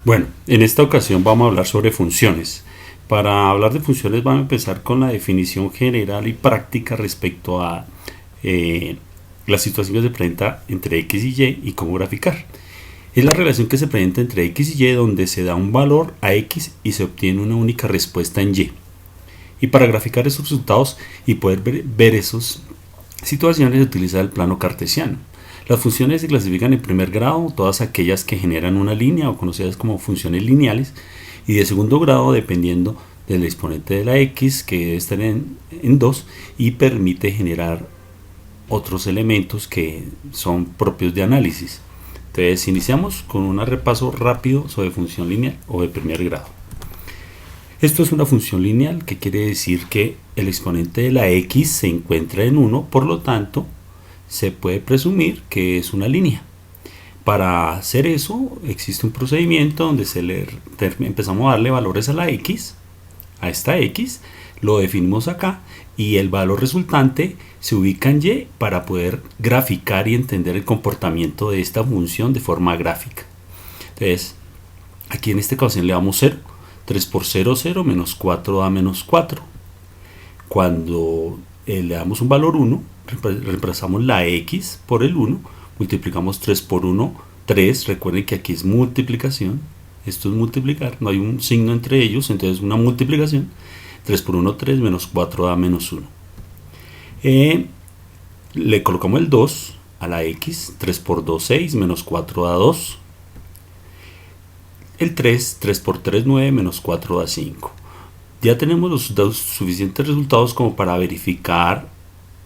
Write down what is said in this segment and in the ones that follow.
Bueno, en esta ocasión vamos a hablar sobre funciones. Para hablar de funciones vamos a empezar con la definición general y práctica respecto a la situación que se presenta entre x y y cómo graficar. Es la relación que se presenta entre x y donde se da un valor a x y se obtiene una única respuesta en y. Y para graficar esos resultados y poder ver esas situaciones se utiliza el plano cartesiano. Las funciones se clasifican en primer grado, todas aquellas que generan una línea o conocidas como funciones lineales, y de segundo grado dependiendo del exponente de la x, que debe estar en 2 y permite generar otros elementos que son propios de análisis. Entonces iniciamos con un repaso rápido sobre función lineal o de primer grado. Esto es una función lineal, que quiere decir que el exponente de la x se encuentra en 1, por lo tanto se puede presumir que es una línea. Para hacer eso existe un procedimiento donde empezamos a darle valores a la x, a esta x, lo definimos acá y el valor resultante se ubica en y para poder graficar y entender el comportamiento de esta función de forma gráfica. Entonces aquí en este caso le damos 0, 3 por 0, 0, menos 4 da menos 4. Cuando le damos un valor 1, reemplazamos la x por el 1, multiplicamos 3 por 1, 3, recuerden que aquí es multiplicación, esto es multiplicar, no hay un signo entre ellos, entonces una multiplicación, 3 por 1, 3, menos 4 da menos 1. Le colocamos el 2 a la x, 3 por 2, 6, menos 4 da 2. El 3, 3 por 3, 9, menos 4 da 5. Ya tenemos los dos suficientes resultados como para verificar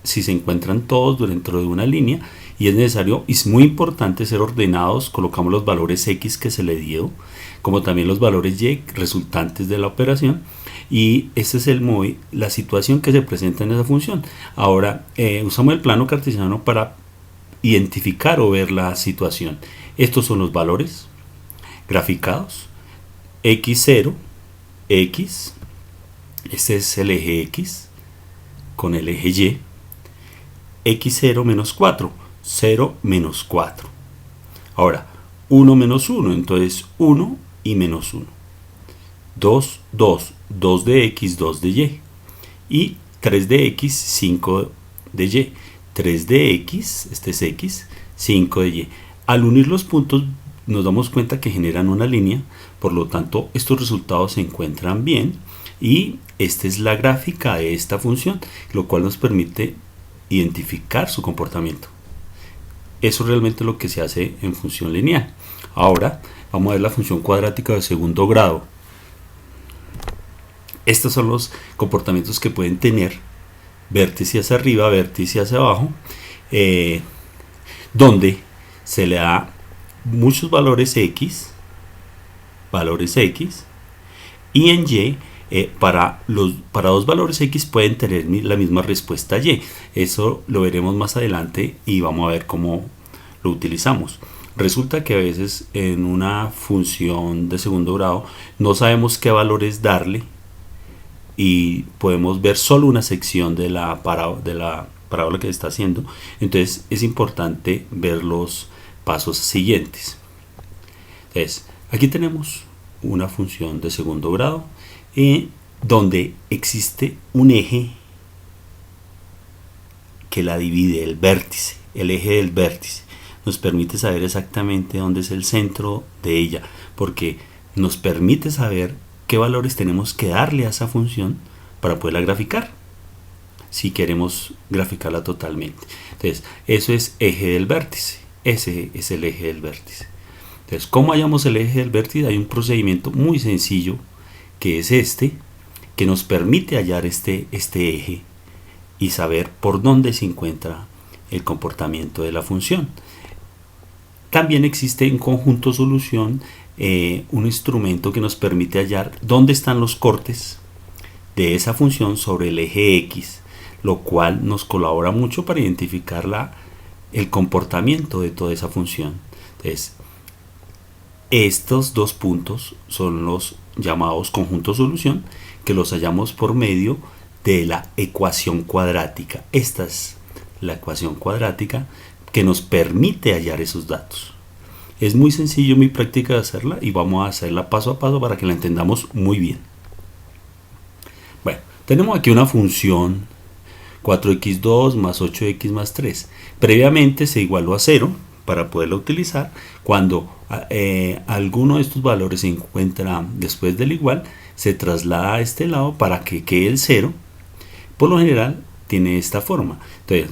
si se encuentran todos dentro de una línea, y es necesario y es muy importante ser ordenados. Colocamos los valores x que se le dio, como también los valores y resultantes de la operación, y esa es la situación que se presenta en esa función. Ahora usamos el plano cartesiano para identificar o ver la situación. Estos son los valores graficados: x0, x, este es el eje x con el eje y, x0 menos 4, 0 menos 4. Ahora 1 menos 1, entonces 1 y menos 1, 2, 2, 2 de x, 2 de y 3 de x, 5 de y, 3 de x, este es x, 5 de y. Al unir los puntos nos damos cuenta que generan una línea, por lo tanto estos resultados se encuentran bien, y esta es la gráfica de esta función, lo cual nos permite identificar su comportamiento. Eso es realmente lo que se hace en función lineal. Ahora vamos a ver la función cuadrática de segundo grado. Estos son los comportamientos que pueden tener vértice hacia arriba, vértice hacia abajo, donde se le da muchos valores x, y en y para dos valores x pueden tener la misma respuesta y. Eso lo veremos más adelante y vamos a ver cómo lo utilizamos. Resulta que a veces en una función de segundo grado no sabemos qué valores darle y podemos ver solo una sección de la parábola que se está haciendo. Entonces es importante ver los pasos siguientes. Entonces aquí tenemos una función de segundo grado donde existe un eje que la divide, el vértice. El eje del vértice nos permite saber exactamente dónde es el centro de ella, porque nos permite saber qué valores tenemos que darle a esa función para poderla graficar, si queremos graficarla totalmente. Entonces eso es eje del vértice, ese es el eje del vértice. Entonces, ¿cómo hallamos el eje del vértice? Hay un procedimiento muy sencillo, que es que nos permite hallar este eje y saber por dónde se encuentra el comportamiento de la función. También existe en conjunto solución un instrumento que nos permite hallar dónde están los cortes de esa función sobre el eje x, lo cual nos colabora mucho para identificar el comportamiento de toda esa función. Entonces, estos dos puntos son los llamados conjunto solución, que los hallamos por medio de la ecuación cuadrática. Esta es la ecuación cuadrática que nos permite hallar esos datos. Es muy sencillo, muy práctica de hacerla y vamos a hacerla paso a paso para que la entendamos muy bien. Bueno, tenemos aquí una función 4x2 más 8x más 3. Previamente se igualó a 0 para poderla utilizar. Cuando alguno de estos valores se encuentra después del igual, se traslada a este lado para que quede el 0. Por lo general tiene esta forma. Entonces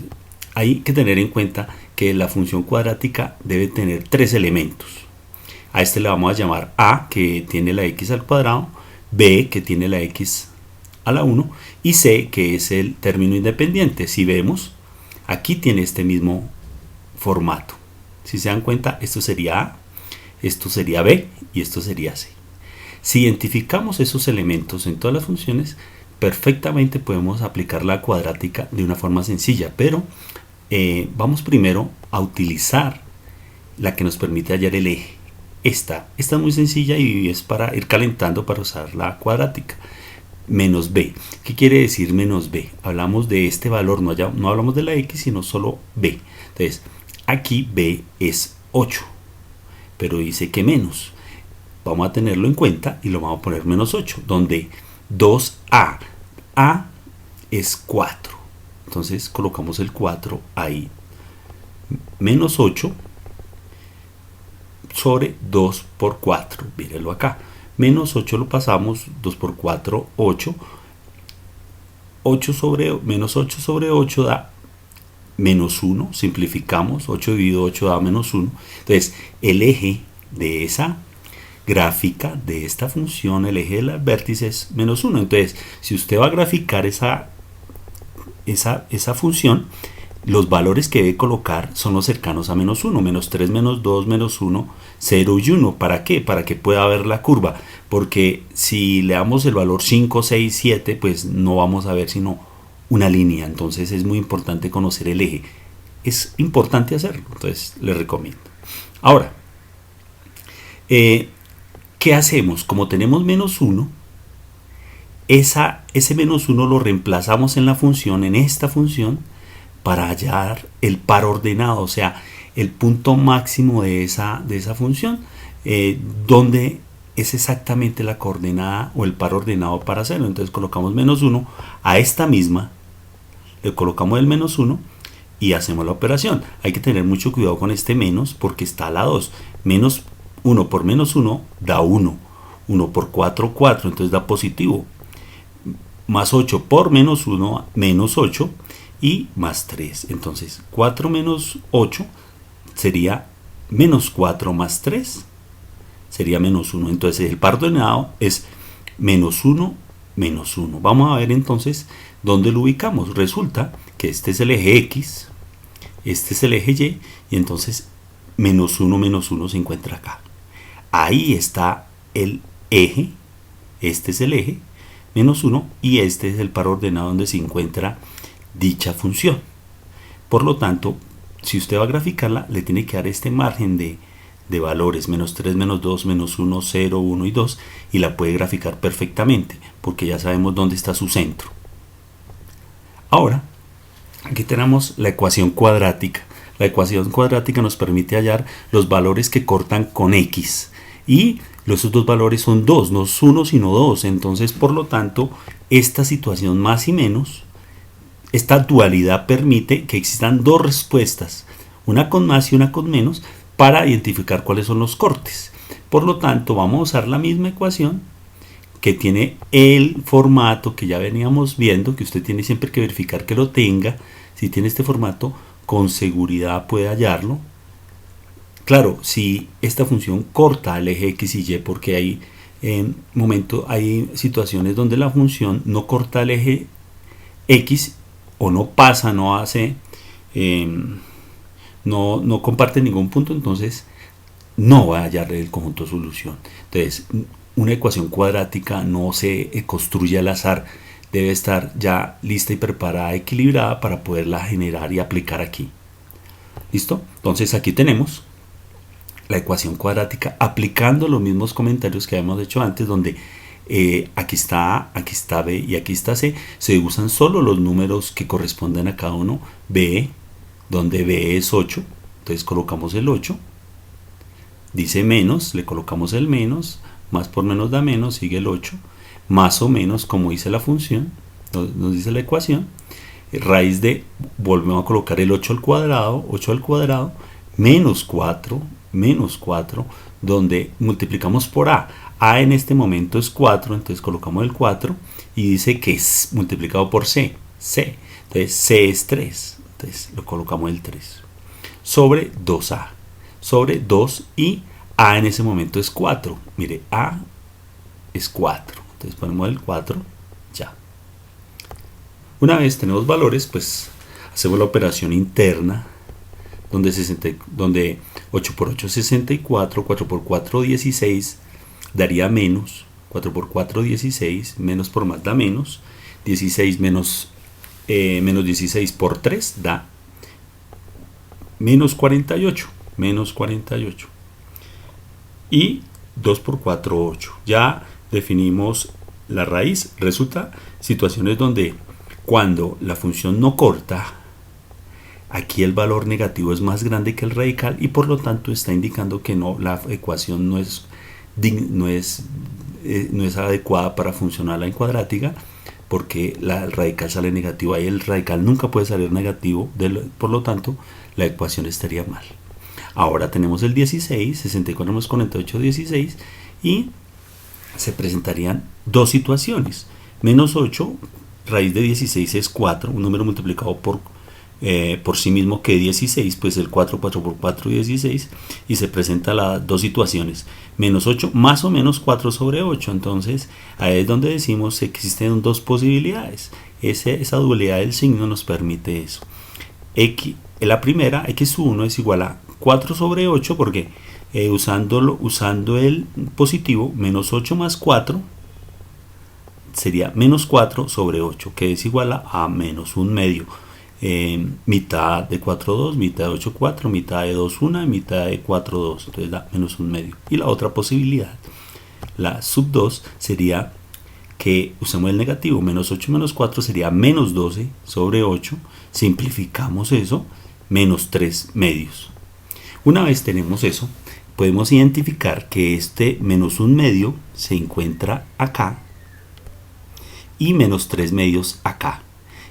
hay que tener en cuenta que la función cuadrática debe tener tres elementos. A este le vamos a llamar a, que tiene la x al cuadrado, b, que tiene la x a la 1, y c, que es el término independiente. Si vemos, aquí tiene este mismo formato. Si se dan cuenta, esto sería a, esto sería b y esto sería c. Si identificamos esos elementos en todas las funciones, perfectamente podemos aplicar la cuadrática de una forma sencilla, pero vamos primero a utilizar la que nos permite hallar el eje. Esta es muy sencilla y es para ir calentando para usar la cuadrática. Menos b. ¿Qué quiere decir menos b? Hablamos de este valor, no hablamos de la x, sino solo b. Entonces, aquí b es 8, pero dice que menos. Vamos a tenerlo en cuenta y lo vamos a poner menos 8, donde 2a. A es 4. Entonces colocamos el 4 ahí. Menos 8 sobre 2 por 4. Mírenlo acá. Menos 8 lo pasamos, 2 por 4, 8. Menos 8 sobre 8 da menos 1. Simplificamos, 8 dividido 8 da menos 1. Entonces el eje de esa gráfica, de esta función, el eje de los vértices es menos 1. Entonces si usted va a graficar esa función, los valores que debe colocar son los cercanos a menos 1, menos 3, menos 2, menos 1, 0 y 1. ¿Para qué? Para que pueda ver la curva, porque si le damos el valor 5, 6, 7, pues no vamos a ver sino una línea. Entonces es muy importante conocer el eje. Es importante hacerlo, entonces les recomiendo. Ahora, ¿qué hacemos? Como tenemos menos 1, ese menos 1 lo reemplazamos en la función, en esta función, para hallar el par ordenado, o sea, el punto máximo de esa función, donde es exactamente la coordenada o el par ordenado para hacerlo. Entonces colocamos menos 1 a esta misma, le colocamos el menos 1 y hacemos la operación. Hay que tener mucho cuidado con este menos porque está a la 2. Menos 1 por menos 1 da 1. 1 por 4, 4, entonces da positivo. Más 8 por menos 1, menos 8. Y más 3. Entonces 4 menos 8 sería menos 4 más 3. Sería menos 1. Entonces el par ordenado es menos 1, menos 1. Vamos a ver entonces dónde lo ubicamos. Resulta que este es el eje X, este es el eje Y, y entonces menos 1 se encuentra acá. Ahí está el eje, este es el eje, menos 1, y este es el par ordenado donde se encuentra dicha función. Por lo tanto, si usted va a graficarla, le tiene que dar este margen de valores, menos 3, menos 2, menos 1, 0, 1 y 2, y la puede graficar perfectamente, porque ya sabemos dónde está su centro. Ahora, aquí tenemos la ecuación cuadrática. La ecuación cuadrática nos permite hallar los valores que cortan con x, y esos dos valores son 2, no es 1 sino 2, entonces por lo tanto, esta situación más y menos, esta dualidad permite que existan dos respuestas, una con más y una con menos, para identificar cuáles son los cortes. Por lo tanto, vamos a usar la misma ecuación que tiene el formato que ya veníamos viendo, que usted tiene siempre que verificar que lo tenga. Si tiene este formato, con seguridad puede hallarlo. Claro, si esta función corta el eje X y Y, porque hay situaciones donde la función no corta el eje X, o no pasa, no hace, no comparte ningún punto, entonces no va a hallar el conjunto de solución. Entonces, una ecuación cuadrática no se construye al azar, debe estar ya lista y preparada, equilibrada para poderla generar y aplicar aquí. ¿Listo? Entonces aquí tenemos la ecuación cuadrática aplicando los mismos comentarios que habíamos hecho antes, donde aquí está A, aquí está B y aquí está C. Se usan solo los números que corresponden a cada uno. B, donde B es 8, entonces colocamos el 8. dice menos, le colocamos el menos, más por menos da menos, sigue el 8, más o menos, como dice la función, nos dice la ecuación, raíz de, volvemos a colocar el 8 al cuadrado, menos 4, donde multiplicamos por a. A en este momento es 4, entonces colocamos el 4 y dice que es multiplicado por c. Entonces c es 3, entonces lo colocamos el 3. Sobre 2a, sobre 2 y a en ese momento es 4. Mire, a es 4, entonces ponemos el 4, ya. Una vez tenemos valores, pues hacemos la operación interna, donde 8 por 8 es 64, 4 por 4 16, daría menos, 4 por 4 16, menos por más da menos, 16 menos 16 por 3 da menos 48, y 2 por 4 8. Ya definimos la raíz. Resulta situaciones donde cuando la función no corta, aquí el valor negativo es más grande que el radical y por lo tanto está indicando que no, la ecuación no es adecuada para funcionar en cuadrática, porque el radical sale negativo. Ahí el radical nunca puede salir negativo, por lo tanto la ecuación estaría mal. Ahora tenemos el 16, 64 más 48, 16, y se presentarían dos situaciones. Menos 8, raíz de 16 es 4, un número multiplicado por sí mismo que 16, pues el 4 por 4, 16, y se presentan las dos situaciones, menos 8 más o menos 4 sobre 8, entonces ahí es donde decimos que existen dos posibilidades. Esa dualidad del signo nos permite eso. La primera, x1 es igual a 4 sobre 8, porque usando el positivo, menos 8 más 4 sería menos 4 sobre 8, que es igual a menos 1 medio. Mitad de 4, 2, mitad de 8, 4, mitad de 2, 1, mitad de 4, 2, entonces da menos 1 medio. Y la otra posibilidad, la sub 2, sería que usemos el negativo, menos 8 menos 4 sería menos 12 sobre 8, simplificamos eso, menos 3 medios. Una vez tenemos eso, podemos identificar que este menos 1 medio se encuentra acá y menos 3 medios acá.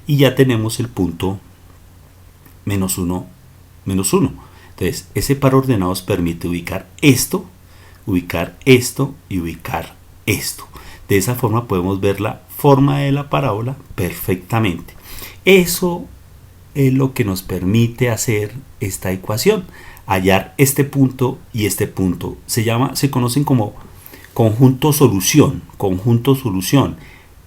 Y ya tenemos el punto menos 1, menos 1. Entonces, ese par ordenado nos permite ubicar esto y ubicar esto. De esa forma podemos ver la forma de la parábola perfectamente. Eso es lo que nos permite hacer esta ecuación, hallar este punto y este punto. Se conocen como conjunto solución.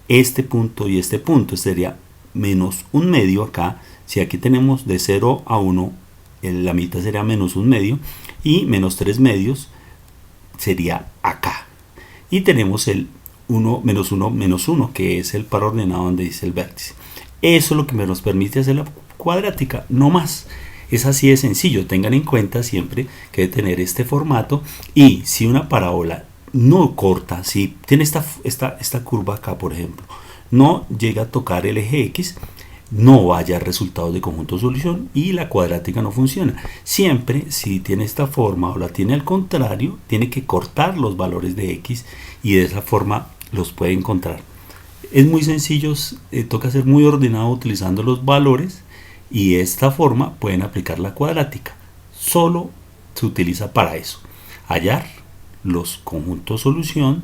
Este punto y este punto sería menos 1 medio acá. Si aquí tenemos de 0 a 1, la mitad sería menos 1 medio, y menos 3 medios sería acá. Y tenemos el 1, menos 1, menos 1, que es el par ordenado donde dice el vértice. Eso es lo que nos permite hacer la cuadrática, no más. Es así de sencillo. Tengan en cuenta siempre que debe tener este formato, y si una parábola no corta, si tiene esta curva acá, por ejemplo, no llega a tocar el eje X, no vaya resultados de conjunto solución y la cuadrática no funciona. Siempre, si tiene esta forma o la tiene al contrario, tiene que cortar los valores de X y de esa forma los puede encontrar. Es muy sencillo, toca ser muy ordenado utilizando los valores, y de esta forma pueden aplicar la cuadrática. Solo se utiliza para eso, hallar los conjuntos solución.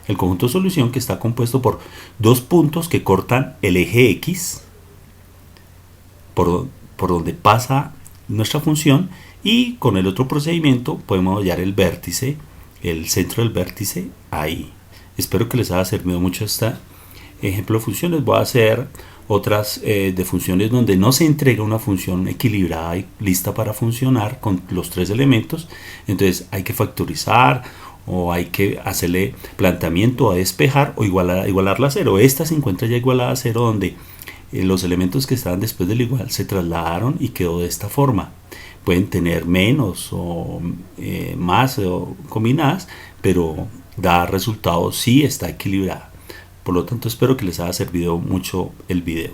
El conjunto solución, que está compuesto por dos puntos que cortan el eje X por donde pasa nuestra función, y con el otro procedimiento podemos hallar el vértice, el centro del vértice ahí. Espero que les haya servido mucho este ejemplo de funciones. Voy a hacer otras de funciones donde no se entrega una función equilibrada y lista para funcionar con los tres elementos. Entonces hay que factorizar, o hay que hacerle planteamiento a despejar, o igualarla a cero. Esta se encuentra ya igualada a cero, donde los elementos que estaban después del igual se trasladaron y quedó de esta forma. Pueden tener menos o más o combinadas, pero da resultado si está equilibrada. Por lo tanto, espero que les haya servido mucho el video.